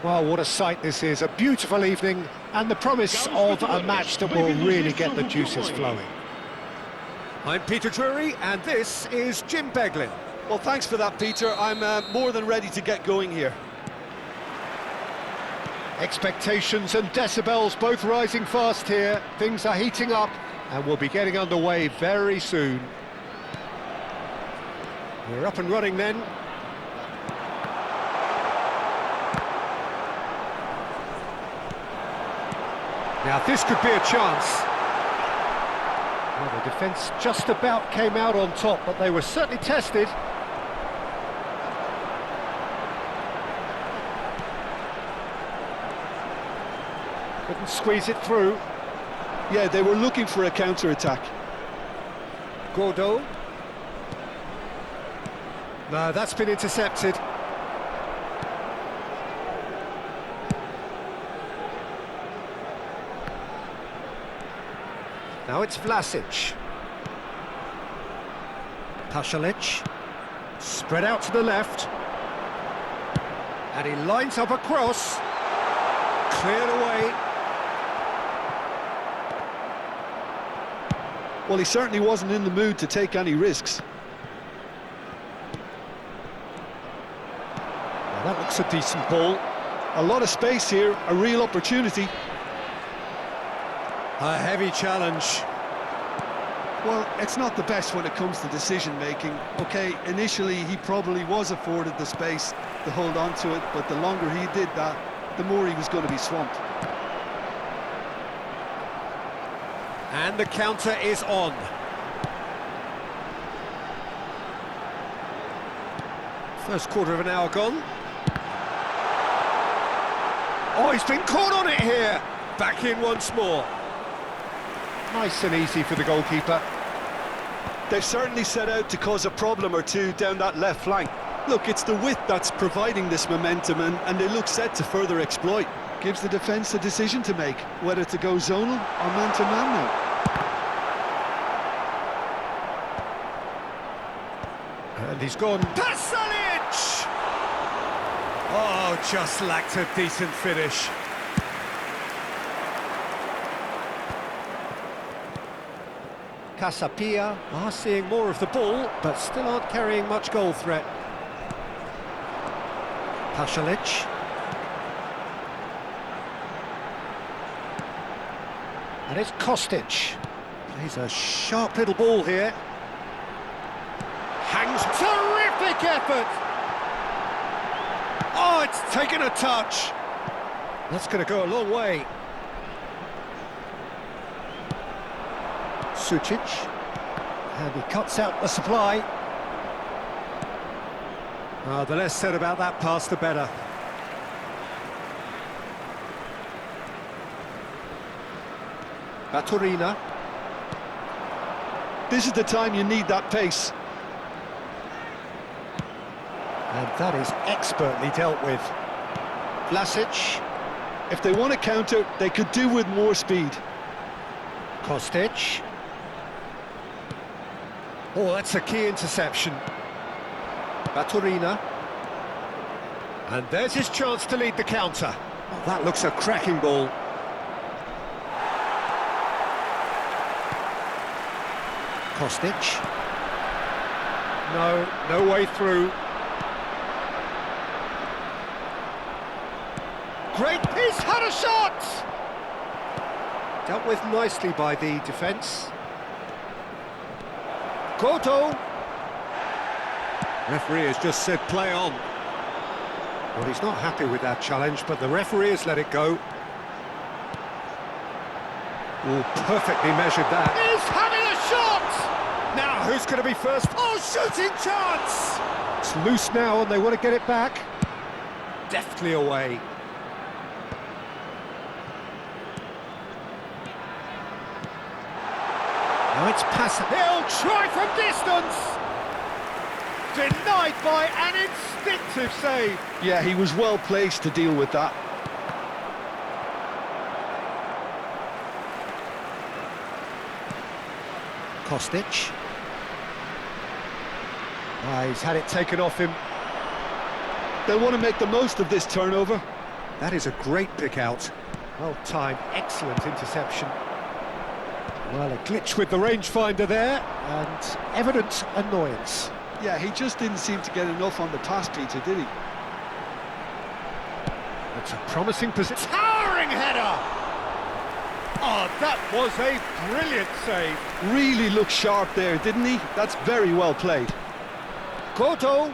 Well, what a sight this is. A beautiful evening and the promise of a match that will really get the juices flowing. I'm Peter Drury and this is Jim Beglin. Well, thanks for that, Peter. I'm more than ready to get going here. Expectations and decibels both rising fast here. Things are heating up and we'll be getting underway very soon. We're up and running then. Now this could be a chance. Well, the defence just about came out on top, but they were certainly tested. Couldn't squeeze it through. Yeah, they were looking for a counter-attack. Gordo. No, that's been intercepted. Now it's Vlasic. Pasalic. Spread out to the left. And he lines up a cross. Cleared away. Well, he certainly wasn't in the mood to take any risks. Well, that looks a decent ball. A lot of space here, a real opportunity. A heavy challenge. Well, it's not the best when it comes to decision-making. OK, initially he probably was afforded the space to hold on to it, but the longer he did that, the more he was going to be swamped. And the counter is on. First quarter of an hour gone. Oh, he's been caught on it here. Back in once more. Nice and easy for the goalkeeper. They've certainly set out to cause a problem or two down that left flank. Look, it's the width that's providing this momentum, and they look set to further exploit. Gives the defence a decision to make, whether to go zonal or man-to-man now. And he's gone. Pasalic! Oh, just lacked a decent finish. Casapia are seeing more of the ball, but still aren't carrying much goal threat. Pasalic. And it's Kostic. Plays a sharp little ball here. Hangs. Terrific effort! Oh, it's taken a touch. That's going to go a long way. Sucic, and he cuts out the supply. The less said about that pass, the better. Baturina. This is the time you need that pace. And that is expertly dealt with. Vlasic. If they want to counter, they could do with more speed. Kostic. Oh, that's a key interception. Baturina. And there's his chance to lead the counter. Oh, that looks a cracking ball. Kostic. No way through. Great, he's had a shot! Dealt with nicely by the defence. Koto. Referee has just said play on. Well, he's not happy with that challenge, but the referee has let it go. Oh, perfectly measured that. He's having a shot! Now, who's going to be first? Oh, shooting chance! It's loose now and they want to get it back. Deftly away. Now it's passing. He'll try from distance! Denied by an instinctive save. Yeah, he was well placed to deal with that. Kostic. He's had it taken off him. They'll want to make the most of this turnover. That is a great pick out. Well timed, excellent interception. Well, a glitch with the rangefinder there, and evident annoyance. Yeah, he just didn't seem to get enough on the pass, Peter, did he? It's a promising position. Towering header! Oh, that was a brilliant save. Really looked sharp there, didn't he? That's very well played. Koto.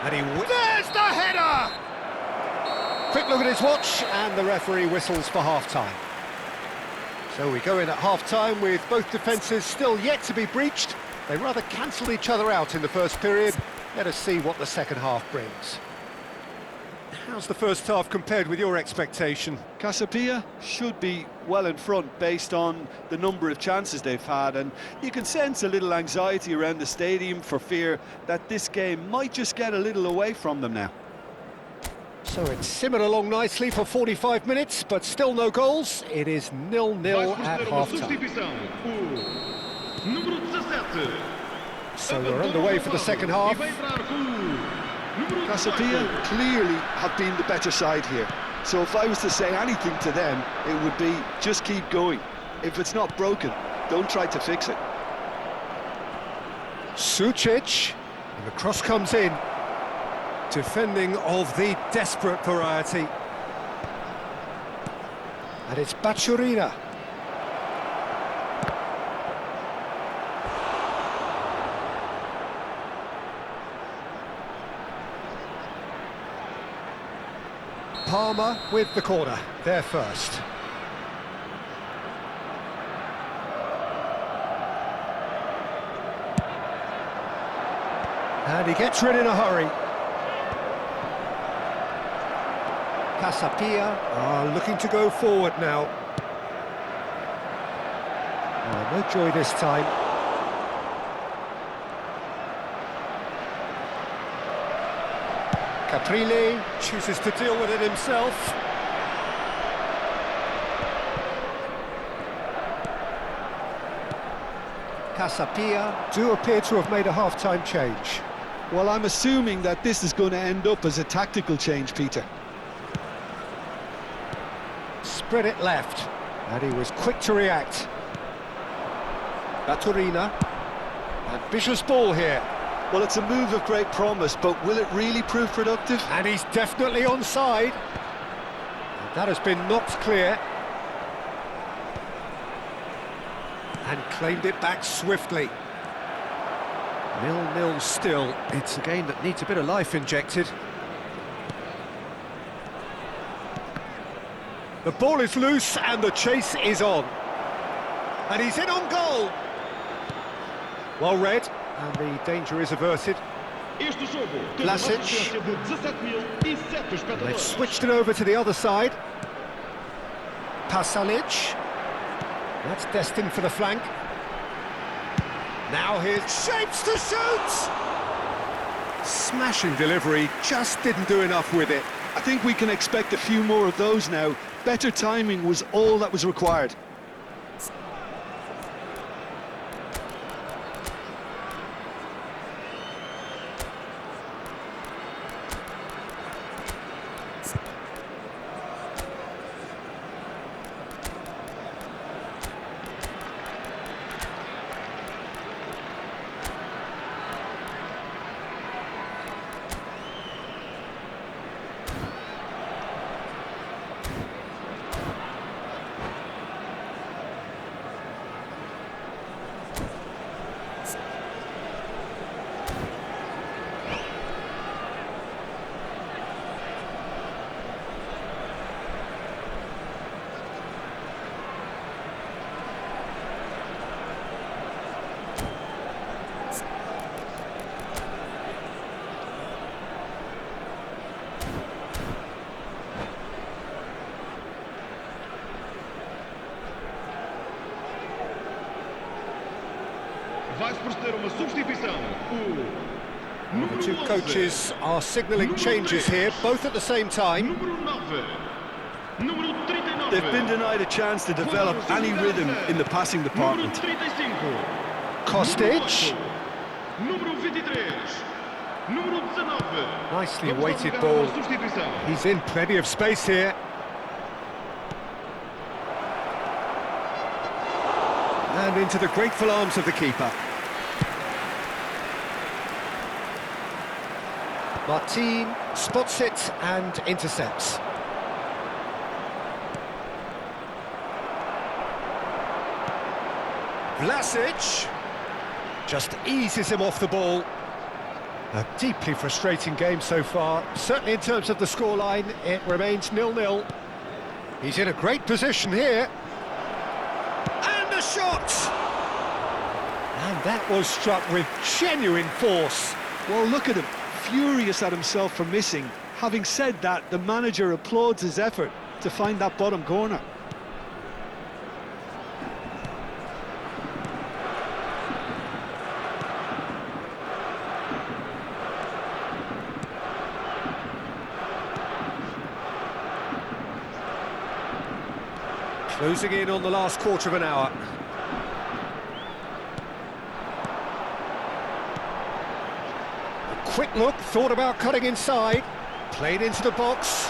And there's the header! Quick look at his watch, and the referee whistles for half-time. So we go in at half-time with both defences still yet to be breached. They rather cancelled each other out in the first period. Let us see what the second half brings. How's the first half compared with your expectation? Casapia should be well in front based on the number of chances they've had, and you can sense a little anxiety around the stadium for fear that this game might just get a little away from them now. So it's simmered along nicely for 45 minutes, but still no goals. It is 0-0 at half-time. So we're underway for the second half. Casapia clearly have been the better side here. So if I was to say anything to them, it would be just keep going. If it's not broken, don't try to fix it. Sucic, and the cross comes in. Defending of the desperate variety. And it's Bachurina. Palmer with the corner, there first. And he gets rid in a hurry. Casapia are looking to go forward now. Oh, no joy this time. Caprile chooses to deal with it himself. Casapia do appear to have made a half-time change. Well, I'm assuming that this is going to end up as a tactical change, Peter. Spread it left, and he was quick to react. Baturina, and vicious ball here. Well, it's a move of great promise, but will it really prove productive? And he's definitely onside. And that has been knocked clear. And claimed it back swiftly. 0-0 still. It's a game that needs a bit of life injected. The ball is loose and the chase is on. And he's in on goal. Well read, and the danger is averted. Vlasic. They've switched it over to the other side. Pasalic. That's destined for the flank. Now here's shapes to shoot! Smashing delivery, just didn't do enough with it. I think we can expect a few more of those now. Better timing was all that was required. Vai-se proceder uma substituição. The two coaches are signalling changes here, both at the same time. They've been denied a chance to develop any rhythm in the passing department. Kostic. Número 19. Nicely Vamos dar weighted lugar a uma ball. substituição. He's in plenty of space here. And into the grateful arms of the keeper. Martin spots it and intercepts. Vlasic just eases him off the ball. A deeply frustrating game so far. Certainly in terms of the scoreline, it remains 0-0. He's in a great position here. And a shot! And that was struck with genuine force. Well, look at him, furious at himself for missing. Having said that, the manager applauds his effort to find that bottom corner. Closing in on the last quarter of an hour. A quick look, thought about cutting inside, played into the box,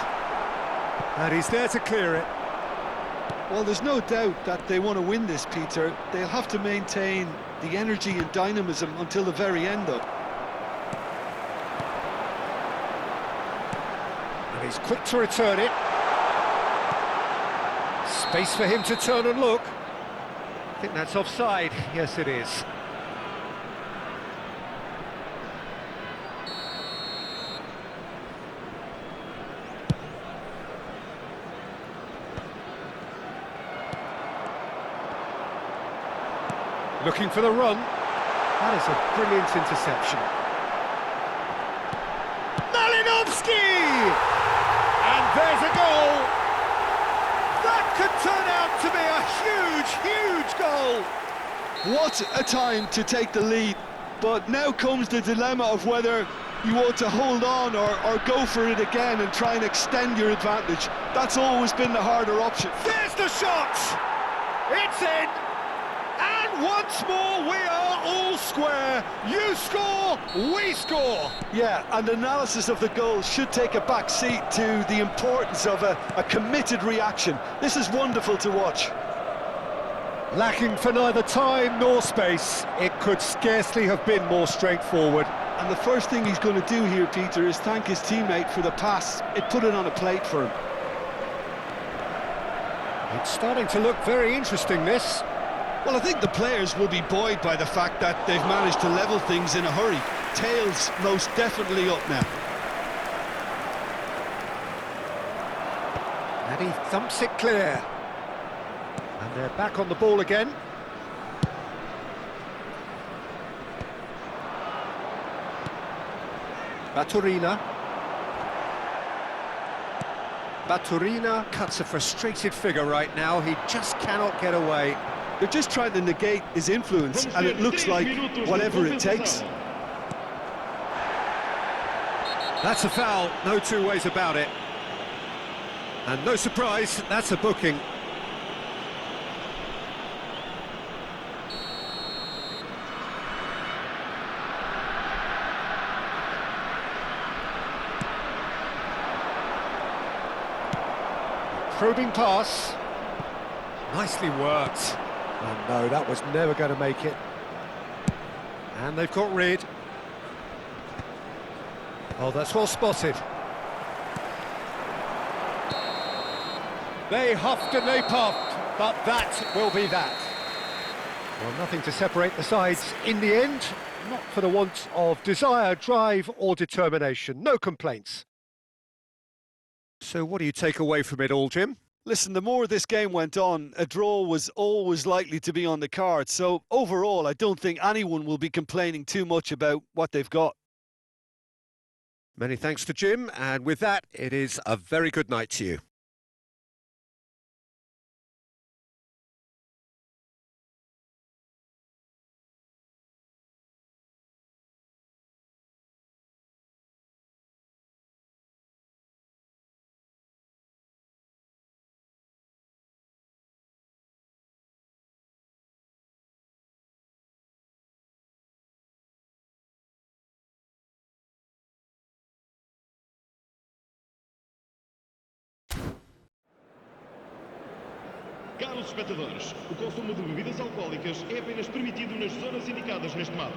and he's there to clear it. Well, there's no doubt that they want to win this, Peter. They'll have to maintain the energy and dynamism until the very end, though. And he's quick to return it. Space for him to turn and look. I think that's offside. Yes, it is. Looking for the run. That is a brilliant interception. Malinovsky! And there's a goal! That could turn out to be a huge, huge goal! What a time to take the lead. But now comes the dilemma of whether you want to hold on or go for it again and try and extend your advantage. That's always been the harder option. There's the shot! It's in! And once more we are all square. You score, we score! Yeah, and analysis of the goal should take a back seat to the importance of a committed reaction. This is wonderful to watch. Lacking for neither time nor space, it could scarcely have been more straightforward. And the first thing he's going to do here, Peter, is thank his teammate for the pass. It put it on a plate for him. It's starting to look very interesting, this. Well, I think the players will be buoyed by the fact that they've managed to level things in a hurry. Tails most definitely up now. And he thumps it clear. And they're back on the ball again. Baturina. Baturina cuts a frustrated figure right now. He just cannot get away. They're just trying to negate his influence, and it looks like whatever it takes. That's a foul, no two ways about it. And no surprise, that's a booking. Probing pass. Nicely worked. Oh no, that was never going to make it. And they've got rid. Oh, that's well spotted. They huffed and they puffed, but that will be that. Well, nothing to separate the sides in the end. Not for the want of desire, drive or determination. No complaints. So what do you take away from it all, Jim? Listen, the more this game went on, a draw was always likely to be on the cards. So overall, I don't think anyone will be complaining too much about what they've got. Many thanks to Jim, and with that, it is a very good night to you. Caros espectadores, o consumo de bebidas alcoólicas é apenas permitido nas zonas indicadas neste mapa.